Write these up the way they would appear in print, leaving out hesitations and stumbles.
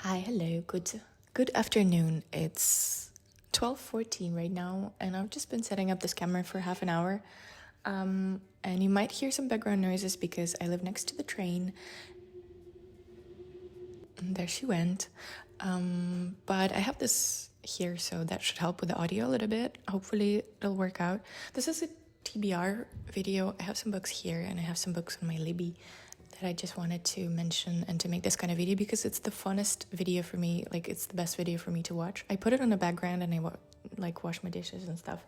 Hi, hello, good afternoon. It's 12:14 right now, and I've just been setting up this camera for half an hour. And you might hear some background noises because I live next to the train. And there she went. But I have this here, so that should help with the audio a little bit. Hopefully it'll work out. This is a TBR video. I have some books here, and I have some books on my Libby that I just wanted to mention and to make this kind of video because it's the funnest video for me. Like, it's the best video for me to watch. I put it on the background and I wash my dishes and stuff.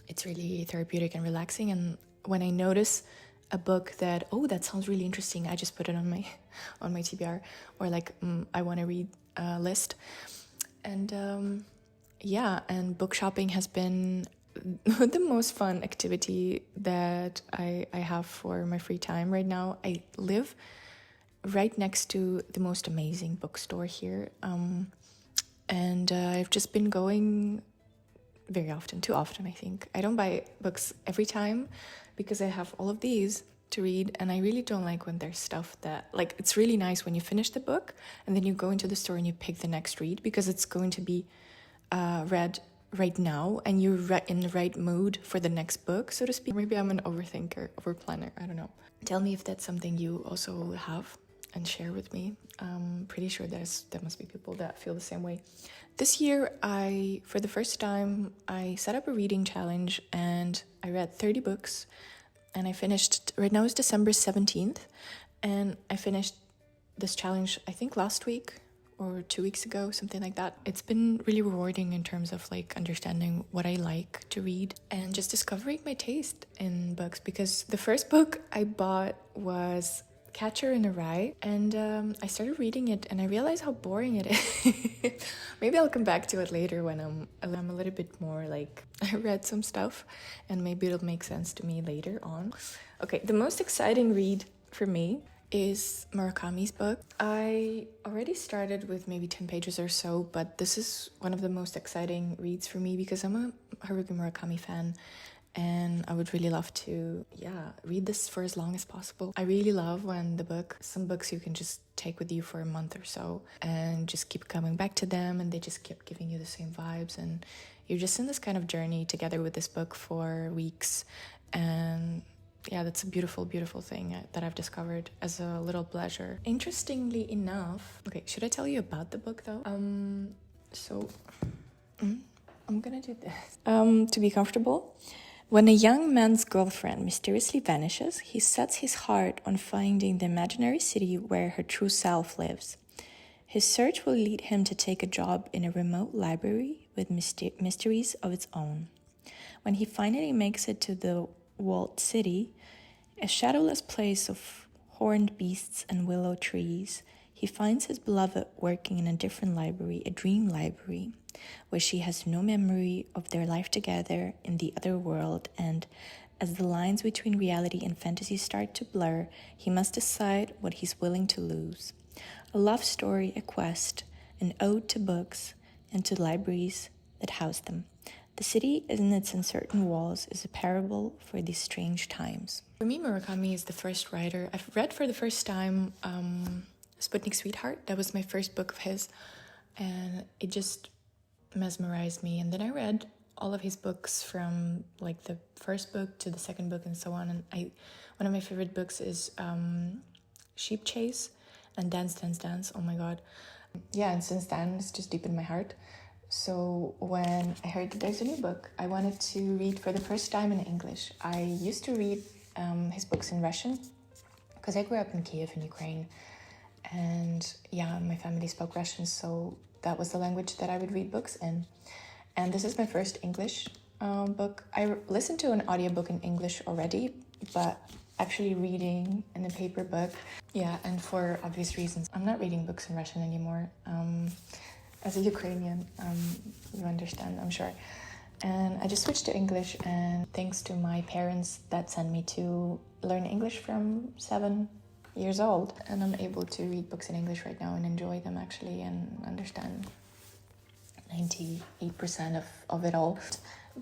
It's really therapeutic and relaxing. And when I notice a book that, oh, that sounds really interesting, I just put it on my TBR, or like I want to read list. And yeah, and book shopping has been the most fun activity that I have for my free time right now. I live right next to the most amazing bookstore here, and I've just been going very often, too often I think. I don't buy books every time because I have all of these to read, and I really don't like when there's stuff that, like, it's really nice when you finish the book and then you go into the store and you pick the next read because it's going to be read right now and you're in the right mood for the next book, so to speak. Maybe I'm an overthinker, overplanner, I don't know. Tell me if that's something you also have and share with me. I'm pretty sure there must be people that feel the same way. This year, for the first time, I set up a reading challenge and I read 30 books, and I finished, right now it's December 17th, and I finished this challenge, I think last week or 2 weeks ago, something like that. It's been really rewarding in terms of like understanding what I like to read and just discovering my taste in books, because the first book I bought was Catcher in a Rye, and I started reading it and I realized how boring it is. Maybe I'll come back to it later when I'm a little bit more like, I read some stuff and maybe it'll make sense to me later on. Okay, the most exciting read for me is Murakami's book. I already started with maybe 10 pages or so, but this is one of the most exciting reads for me because I'm a Haruki Murakami fan. And I would really love to, read this for as long as possible. I really love when some books you can just take with you for a month or so and just keep coming back to them, and they just keep giving you the same vibes. And you're just in this kind of journey together with this book for weeks. And yeah, that's a beautiful, beautiful thing that I've discovered as a little pleasure. Interestingly enough, okay, should I tell you about the book though? I'm gonna do this. To be comfortable. When a young man's girlfriend mysteriously vanishes, he sets his heart on finding the imaginary city where her true self lives. His search will lead him to take a job in a remote library with mysteries of its own. When he finally makes it to the walled city, a shadowless place of horned beasts and willow trees, he finds his beloved working in a different library, a dream library, where she has no memory of their life together in the other world, and as the lines between reality and fantasy start to blur, he must decide what he's willing to lose. A love story, a quest, an ode to books and to libraries that house them. The city in its uncertain walls is a parable for these strange times. For me, Murakami is the first writer. I've read for the first time Sputnik Sweetheart. That was my first book of his, and it just mesmerized me. And then I read all of his books from like the first book to the second book and so on. And one of my favorite books is Sheep Chase and Dance, Dance, Dance. Oh my god. Yeah, and since then it's just deep in my heart. So when I heard that there's a new book, I wanted to read for the first time in English. I used to read his books in Russian because I grew up in Kiev in Ukraine. And yeah, my family spoke Russian, so that was the language that I would read books in. And this is my first English book. I listened to an audiobook in English already, but actually reading in a paper book, yeah, and for obvious reasons, I'm not reading books in Russian anymore. As a Ukrainian, you understand, I'm sure. And I just switched to English, and thanks to my parents that sent me to learn English from 7 years old, and I'm able to read books in English right now and enjoy them actually and understand 98% of it all.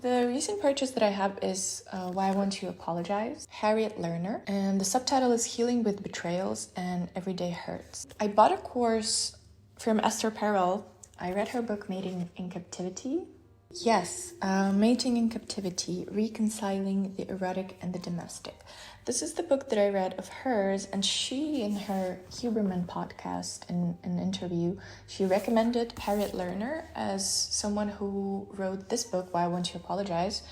The recent purchase that I have is Why I Want to Apologize, Harriet Lerner, and the subtitle is Healing with Betrayals and Everyday Hurts. I bought a course From Esther Perel, I read her book Mating in Captivity. Yes, Mating in Captivity, Reconciling the Erotic and the Domestic. This is the book that I read of hers, and she, in her Huberman podcast, in an interview, she recommended Harriet Lerner as someone who wrote this book, Why Won't You Apologize,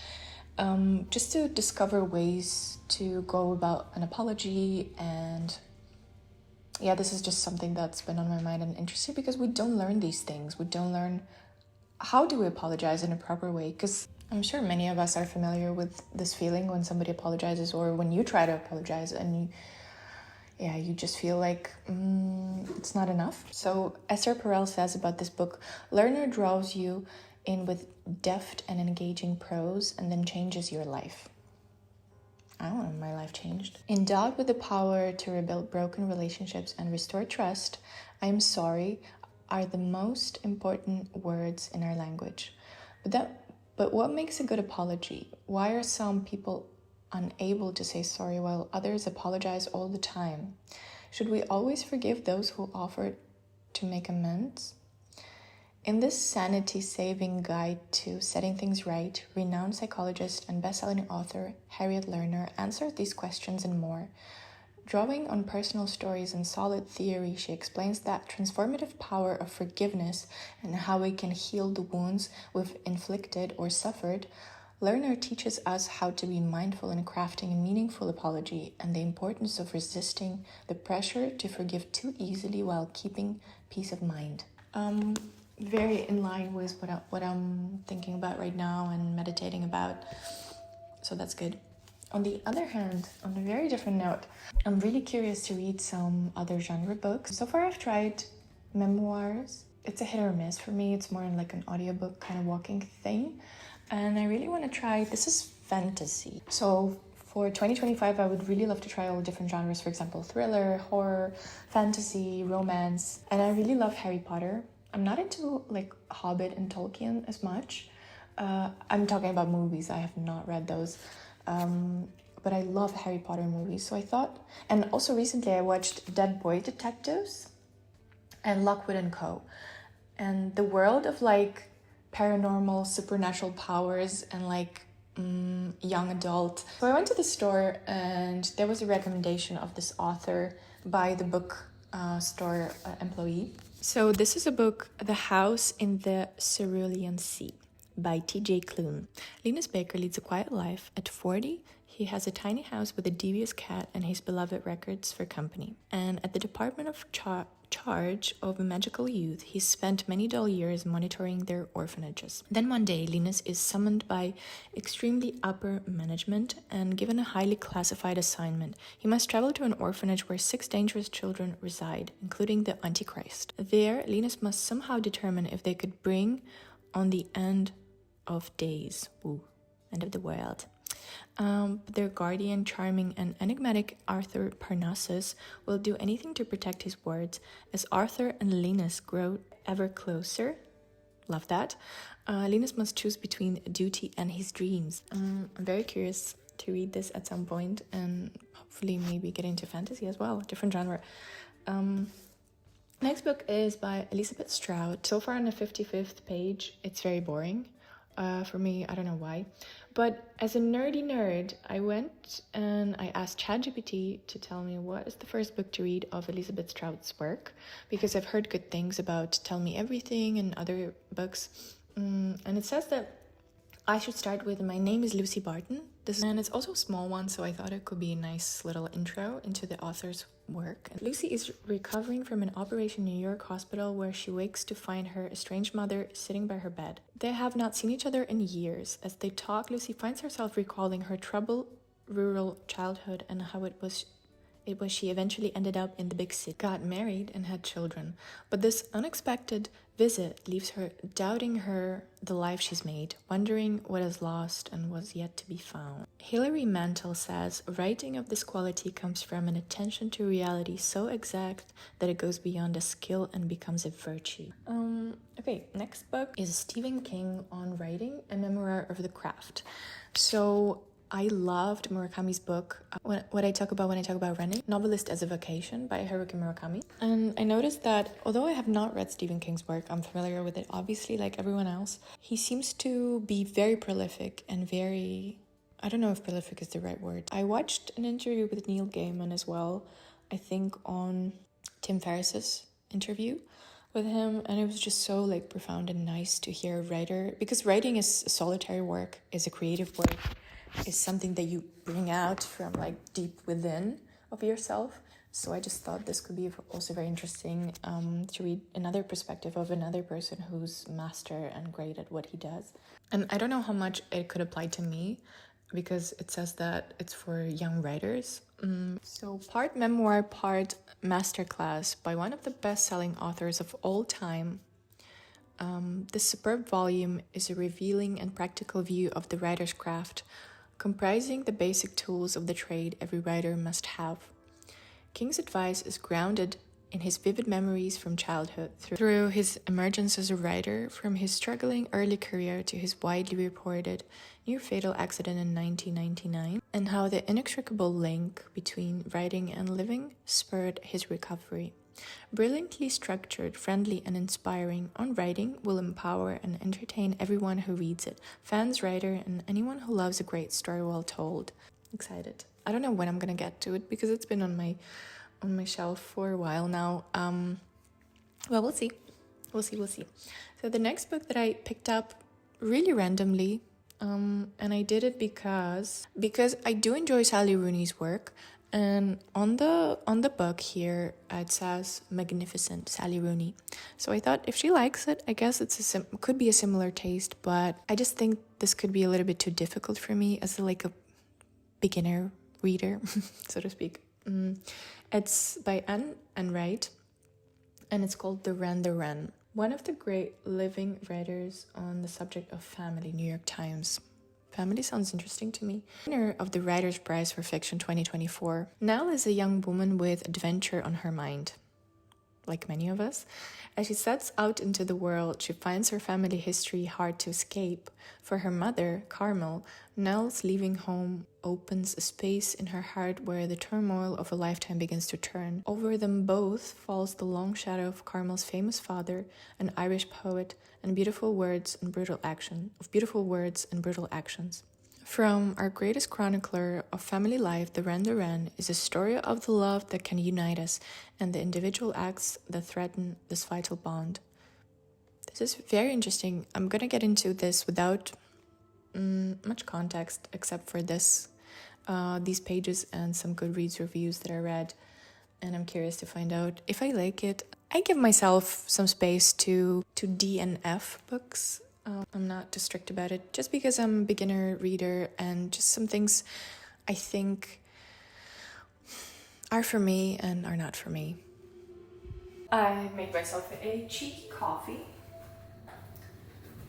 just to discover ways to go about an apology. And yeah, this is just something that's been on my mind and interested, because we don't learn these things. We don't learn how do we apologize in a proper way, because I'm sure many of us are familiar with this feeling when somebody apologizes, or when you try to apologize and you just feel like it's not enough. So Esther Perel says about this book, Lerner draws you in with deft and engaging prose and then changes your life. I don't want my life changed. Endowed with the power to rebuild broken relationships and restore trust, I am sorry are the most important words in our language. But what makes a good apology? Why are some people unable to say sorry while others apologize all the time? Should we always forgive those who offered to make amends? In this sanity-saving guide to setting things right, renowned psychologist and best-selling author Harriet Lerner answered these questions and more. Drawing on personal stories and solid theory, she explains that transformative power of forgiveness and how we can heal the wounds we've inflicted or suffered. Lerner teaches us how to be mindful in crafting a meaningful apology and the importance of resisting the pressure to forgive too easily while keeping peace of mind. Very in line with what I'm thinking about right now and meditating about, so that's good. On the other hand, on a very different note, I'm really curious to read some other genre books. So far I've tried memoirs. It's a hit or miss for me. It's more like an audiobook kind of walking thing. And I really want to try, this is fantasy. So for 2025, I would really love to try all different genres. For example, thriller, horror, fantasy, romance. And I really love Harry Potter. I'm not into like Hobbit and Tolkien as much. I'm talking about movies. I have not read those. But I love Harry Potter movies, so I thought, and also recently I watched Dead Boy Detectives and Lockwood & Co. And the world of like paranormal, supernatural powers and like young adult. So I went to the store and there was a recommendation of this author by the book store employee. So this is a book, The House in the Cerulean Sea, by T.J. Klune. Linus Baker leads a quiet life. At 40, he has a tiny house with a devious cat and his beloved records for company. And at the Department of Charge of Magical Youth, he spent many dull years monitoring their orphanages. Then one day, Linus is summoned by extremely upper management and given a highly classified assignment. He must travel to an orphanage where 6 dangerous children reside, including the Antichrist. There, Linus must somehow determine if they could bring on the end of days, end of the world. Their guardian, charming and enigmatic Arthur Parnassus will do anything to protect his words. As Arthur and Linus grow ever closer, love that, Linus must choose between duty and his dreams. I'm very curious to read this at some point and hopefully maybe get into fantasy as well, different genre. Next book is by Elizabeth Strout. So far on the 55th page, it's very boring. For me, I don't know why. But as a nerdy nerd, I went and I asked ChatGPT to tell me what is the first book to read of Elizabeth Strout's work, because I've heard good things about Tell Me Everything and other books. And it says that I should start with My Name is Lucy Barton. And it's also a small one, so I thought it could be a nice little intro into the author's work. Lucy is recovering from an Operation New York hospital where she wakes to find her estranged mother sitting by her bed. They have not seen each other in years. As they talk, Lucy finds herself recalling her troubled rural childhood and how it was she eventually ended up in the big city, got married and had children. But this unexpected visit leaves her doubting the life she's made, wondering what is lost and was yet to be found. Hilary Mantel says, writing of this quality comes from an attention to reality so exact that it goes beyond a skill and becomes a virtue. Okay, next book is Stephen King on writing, a memoir of the craft. So I loved Murakami's book, what I talk about when I talk about running, Novelist as a Vocation by Haruki Murakami. And I noticed that although I have not read Stephen King's work, I'm familiar with it, obviously, like everyone else. He seems to be very prolific and very, I don't know if prolific is the right word. I watched an interview with Neil Gaiman as well, I think on Tim Ferriss's interview with him, and it was just so like profound and nice to hear a writer, because writing is a solitary work, is a creative work, is something that you bring out from like deep within of yourself. So I just thought this could be also very interesting to read another perspective of another person who's master and great at what he does. And I don't know how much it could apply to me, because it says that it's for young writers. So part memoir, part masterclass by one of the best-selling authors of all time. This superb volume is a revealing and practical view of the writer's craft, comprising the basic tools of the trade every writer must have. King's advice is grounded in his vivid memories from childhood, through his emergence as a writer, from his struggling early career to his widely reported near-fatal accident in 1999, and how the inextricable link between writing and living spurred his recovery. Brilliantly structured, friendly, and inspiring, On Writing will empower and entertain everyone who reads it, fans, writer, and anyone who loves a great story well told. Excited. I don't know when I'm gonna get to it, because it's been on my shelf for a while now. Well, we'll see. We'll see. So the next book that I picked up really randomly, and I did it because I do enjoy Sally Rooney's work, and on the book here it says Magnificent Sally Rooney. So I thought if she likes it, I guess could be a similar taste, but I just think this could be a little bit too difficult for me as a beginner reader, so to speak. It's by Anne Wright, and it's called The Wren. One of the great living writers on the subject of family, New York Times. Family sounds interesting to me. Winner of the Writer's Prize for Fiction 2024. Nell is a young woman with adventure on her mind, like many of us. As she sets out into the world, she finds her family history hard to escape. For her mother, Carmel, Nell's leaving home opens a space in her heart where the turmoil of a lifetime begins to turn. Over them both falls the long shadow of Carmel's famous father, an Irish poet, and beautiful words and brutal actions. From our greatest chronicler of family life, The Wren, is a story of the love that can unite us and the individual acts that threaten this vital bond. This is very interesting. I'm gonna get into this without much context, except for these pages and some Goodreads reviews that I read, and I'm curious to find out if I like it. I give myself some space to D and F books. I'm not too strict about it, just because I'm a beginner reader, and just some things I think are for me and are not for me. I made myself a cheeky coffee.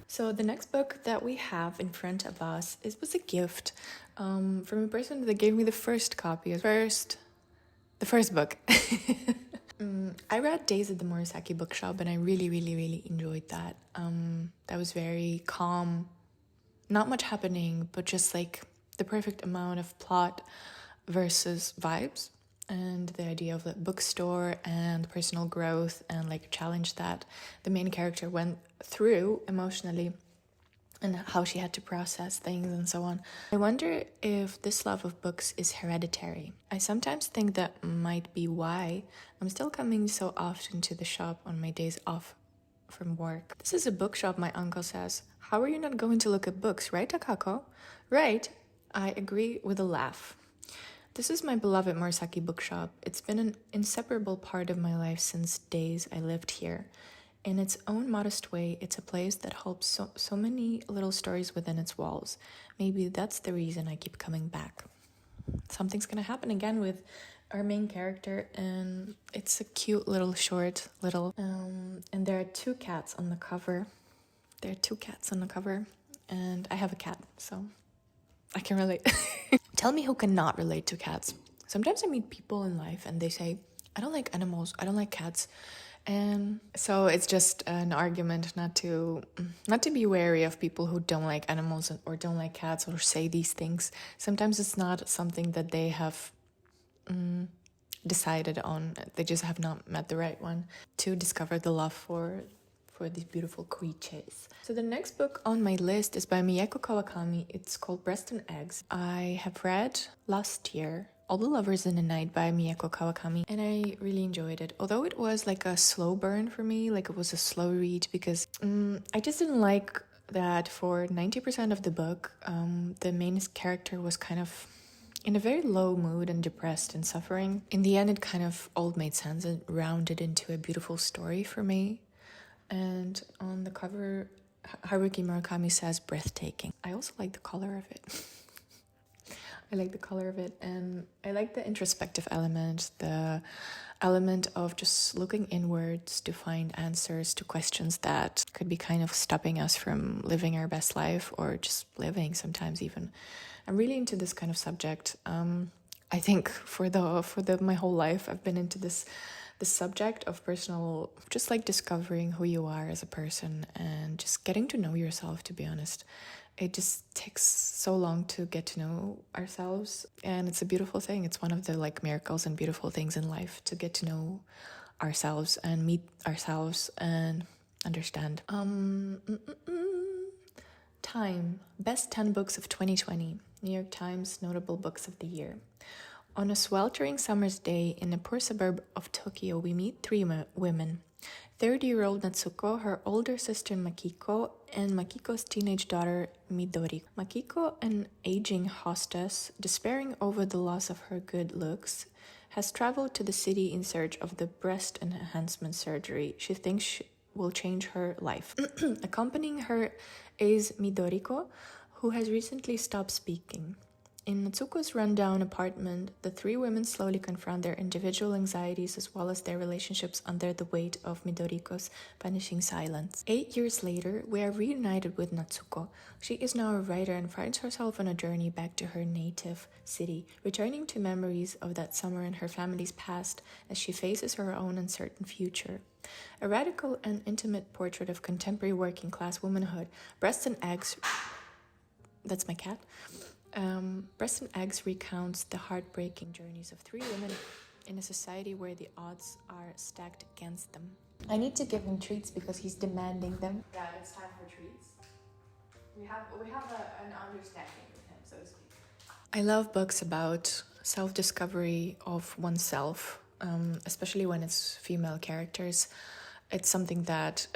So the next book that we have in front of us was a gift from a person that gave me the first copy, the first book. I read Days at the Morisaki bookshop, and I really, really, really enjoyed that. That was very calm, not much happening, but just like the perfect amount of plot versus vibes, and the idea of the bookstore and personal growth and like a challenge that the main character went through emotionally, and how she had to process things and so on. I wonder if this love of books is hereditary. I sometimes think that might be why I'm still coming so often to the shop on my days off from work. This is a bookshop, my uncle says. How are you not going to look at books, right, Takako? Right, I agree with a laugh. This is my beloved Morisaki bookshop. It's been an inseparable part of my life since days I lived here. In its own modest way, it's a place that holds so many little stories within its walls. Maybe that's the reason I keep coming back. Something's gonna happen again with our main character, and it's a cute little short, and there are two cats on the cover. And I have a cat, so I can relate. Tell me who cannot relate to cats. Sometimes I meet people in life and they say, I don't like animals, I don't like cats. And so it's just an argument not to be wary of people who don't like animals or don't like cats or say these things. Sometimes it's not something that they have decided on. They just have not met the right one to discover the love for these beautiful creatures. So the next book on my list is by Miyako Kawakami. It's called Breast and Eggs. I have read last year All the Lovers in the Night by Miyako Kawakami, and I really enjoyed it. Although it was like a slow burn for me, like it was a slow read, because I just didn't like that for 90% of the book, the main character was kind of in a very low mood and depressed and suffering. In the end, it kind of all made sense and rounded into a beautiful story for me. And on the cover, Haruki Murakami says breathtaking. I also like the color of it. I like the color of it, and I like the introspective element, the element of just looking inwards to find answers to questions that could be kind of stopping us from living our best life or just living sometimes even. I'm really into this kind of subject. I think for my whole life I've been into this subject of personal, just like discovering who you are as a person and just getting to know yourself, to be honest. It just takes so long to get to know ourselves, and it's a beautiful thing. It's one of the like miracles and beautiful things in life, to get to know ourselves and meet ourselves and understand. Time. Best 10 books of 2020. New York Times Notable Books of the Year. On a sweltering summer's day in a poor suburb of Tokyo, we meet three women. 30-year-old Natsuko, her older sister Makiko, and Makiko's teenage daughter Midori. Makiko, an aging hostess, despairing over the loss of her good looks, has traveled to the city in search of the breast enhancement surgery she thinks will change her life. Accompanying her is Midoriko, who has recently stopped speaking. In Natsuko's rundown apartment, the three women slowly confront their individual anxieties as well as their relationships under the weight of Midoriko's vanishing silence. 8 years later, we are reunited with Natsuko. She is now a writer and finds herself on a journey back to her native city, returning to memories of that summer and her family's past as she faces her own uncertain future. A radical and intimate portrait of contemporary working-class womanhood. Breast and Eggs... That's my cat. Breast and Eggs recounts the heartbreaking journeys of three women in a society where the odds are stacked against them. I need to give him treats because he's demanding them. Yeah, it's time for treats. We have an understanding with him, so to speak. I love books about self-discovery of oneself, especially when it's female characters. It's something that,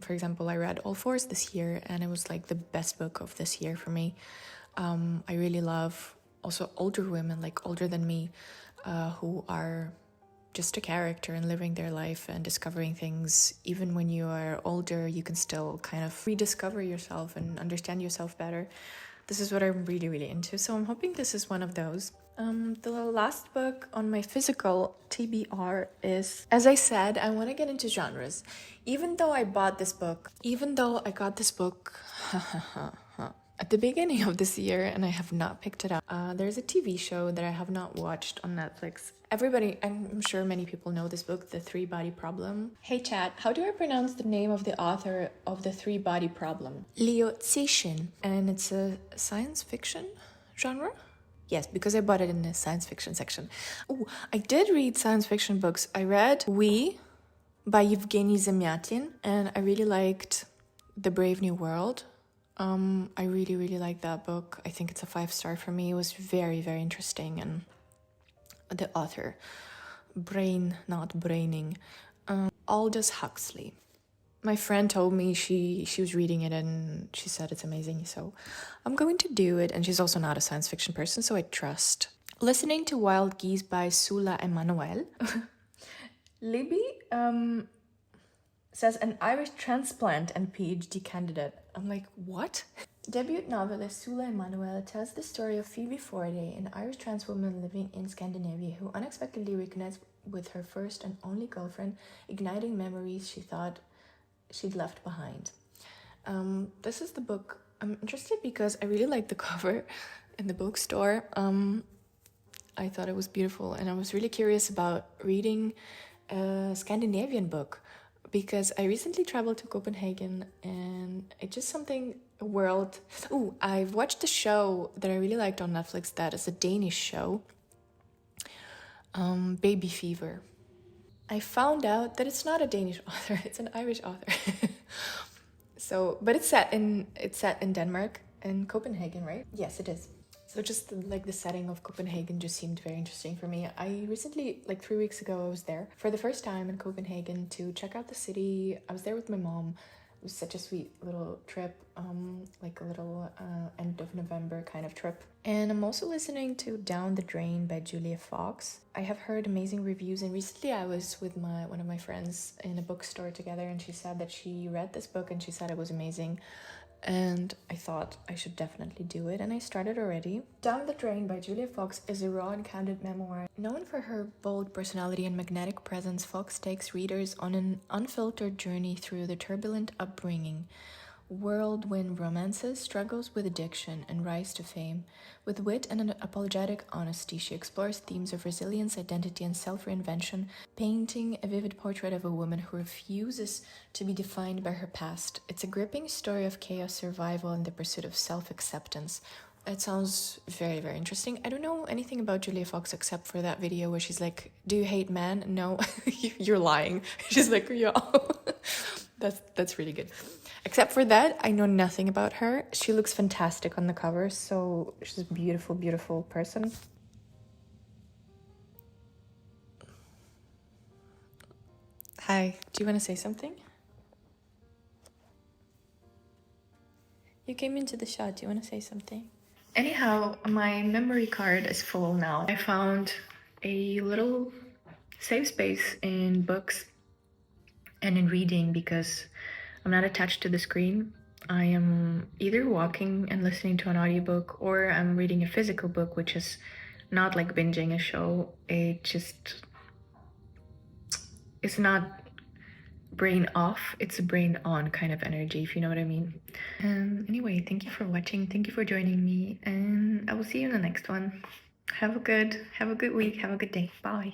for example, I read All Fours this year, and it was like the best book of this year for me. I really love also older women, like older than me, who are just a character and living their life and discovering things. Even when you are older, you can still kind of rediscover yourself and understand yourself better. This is what I'm really, really into. So I'm hoping this is one of those. The last book on my physical TBR is, as I said, I want to get into genres. Even though I got this book at the beginning of this year and I have not picked it up. There's a TV show that I have not watched on Netflix. Everybody, I'm sure many people know this book, The Three Body Problem. Hey chat, how do I pronounce the name of the author of The Three Body Problem? Liu Cixin. And it's a science fiction genre? Yes, because I bought it in the science fiction section. Oh, I did read science fiction books. I read We by Yevgeny Zamyatin, and I really liked The Brave New World. I really, really like that book. I think it's a 5-star for me. It was very, very interesting. And the author, brain, not braining, Aldous Huxley. My friend told me she was reading it and she said it's amazing. So I'm going to do it. And she's also not a science fiction person, so I trust. Listening to Wild Geese by Sula Emanuel. Libby, says an Irish transplant and PhD candidate. I'm like, what? Debut novelist Sula Emanuel tells the story of Phoebe Forday, an Irish trans woman living in Scandinavia who unexpectedly reconnects with her first and only girlfriend, igniting memories she thought she'd left behind. This is the book. I'm interested because I really like the cover in the bookstore. I thought it was beautiful and I was really curious about reading a Scandinavian book because I recently traveled to Copenhagen and it's just something, a world. Oh, I've watched a show that I really liked on Netflix that is a Danish show, Baby Fever. I found out that it's not a Danish author, it's an Irish author. So, but it's set in Denmark, in Copenhagen, right? Yes, it is. So just like the setting of Copenhagen just seemed very interesting for me. I recently, like 3 weeks ago, I was there for the first time in Copenhagen to check out the city. I was there with my mom. It was such a sweet little trip, like a little end of November kind of trip. And I'm also listening to Down the Drain by Julia Fox. I have heard amazing reviews, and recently I was with one of my friends in a bookstore together, and she said that she read this book and she said it was amazing. And I thought I should definitely do it, and I started already. Down the Drain by Julia Fox is a raw and candid memoir. Known for her bold personality and magnetic presence, Fox takes readers on an unfiltered journey through the turbulent upbringing, whirlwind romances, struggles with addiction, and rise to fame. With wit and an apologetic honesty, she explores themes of resilience, identity, and self-reinvention, painting a vivid portrait of a woman who refuses to be defined by her past. It's a gripping story of chaos, survival, and the pursuit of self-acceptance. It sounds very, very interesting. I don't know anything about Julia Fox except for that video where she's like, "Do you hate men?" No, you're lying. She's like, "Yeah." That's really good. Except for that, I know nothing about her. She looks fantastic on the cover, so she's a beautiful, beautiful person. Hi, do you want to say something? You came into the shot. Do you want to say something? Anyhow, my memory card is full now. I found a little safe space in books and in reading because I'm not attached to the screen. I am either walking and listening to an audiobook, or I'm reading a physical book, which is not like binging a show. It's not brain off, it's a brain on kind of energy, if you know what I mean. Anyway, thank you for watching, thank you for joining me, and I will see you in the next one. Have a good week, have a good day. Bye.